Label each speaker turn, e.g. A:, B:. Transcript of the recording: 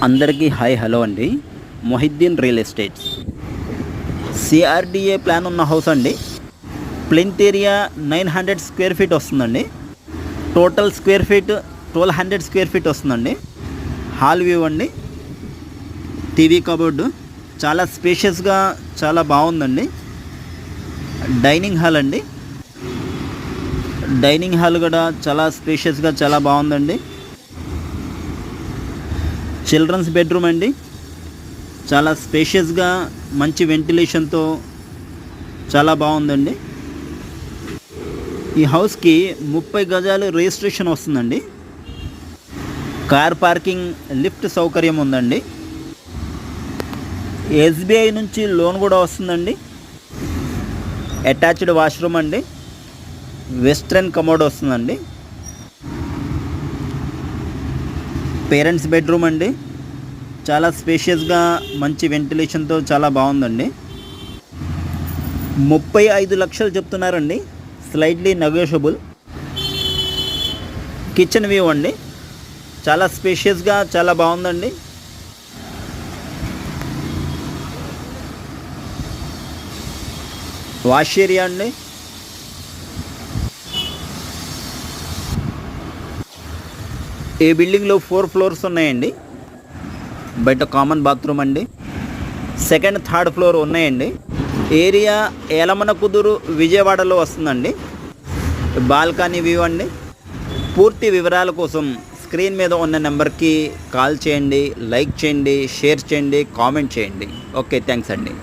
A: అందరికీ hi hello అండి. Mohiddin real estates CRDA plan ఉన్న హౌస్ అండి. ప్లింత్ ఏరియా 900 స్క్వేర్ ఫీట్ వస్తుందండి. Total square feet 1200 square feet వస్తుందండి. హాల్ వ్యూ అండి, టీవీ కబోర్డు, చాలా స్పేషియస్గా చాలా బాగుందండి. డైనింగ్ హాల్ అండి, డైనింగ్ హాల్ కూడా చాలా స్పేషియస్గా చాలా బాగుందండి. చిల్డ్రన్స్ బెడ్రూమ్ అండి, చాలా స్పేషియస్గా మంచి వెంటిలేషన్తో చాలా బాగుందండి. ఈ హౌస్కి 30 గజాలు రిజిస్ట్రేషన్ వస్తుందండి. కార్ పార్కింగ్, లిఫ్ట్ సౌకర్యం ఉందండి. ఎస్బీఐ నుంచి లోన్ కూడా వస్తుందండి. అటాచ్డ్ వాష్రూమ్ అండి, వెస్ట్రన్ కమోడ్ వస్తుందండి. పేరెంట్స్ బెడ్రూమ్ అండి, చాలా స్పేషియస్గా మంచి వెంటిలేషన్తో చాలా బాగుందండి. 35 లక్షలు చెప్తున్నారండి, స్లైట్లీ నెగోషియబుల్. కిచెన్ వ్యూ అండి, చాలా స్పేషియస్గా చాలా బాగుందండి. వాష్ ఏరియా అండి, ఈ బిల్డింగ్లో 4 ఫ్లోర్స్ ఉన్నాయండి. బయట కామన్ బాత్రూమ్ అండి, సెకండ్ థర్డ్ ఫ్లోర్ ఉన్నాయండి. ఏరియా ఏలమనకుదురు విజయవాడలో వస్తుందండి. బాల్కనీ వ్యూ అండి. పూర్తి వివరాల కోసం స్క్రీన్ మీద ఉన్న నెంబర్కి కాల్ చేయండి, లైక్ చేయండి, షేర్ చేయండి, కామెంట్ చేయండి. ఓకే, థ్యాంక్స్ అండి.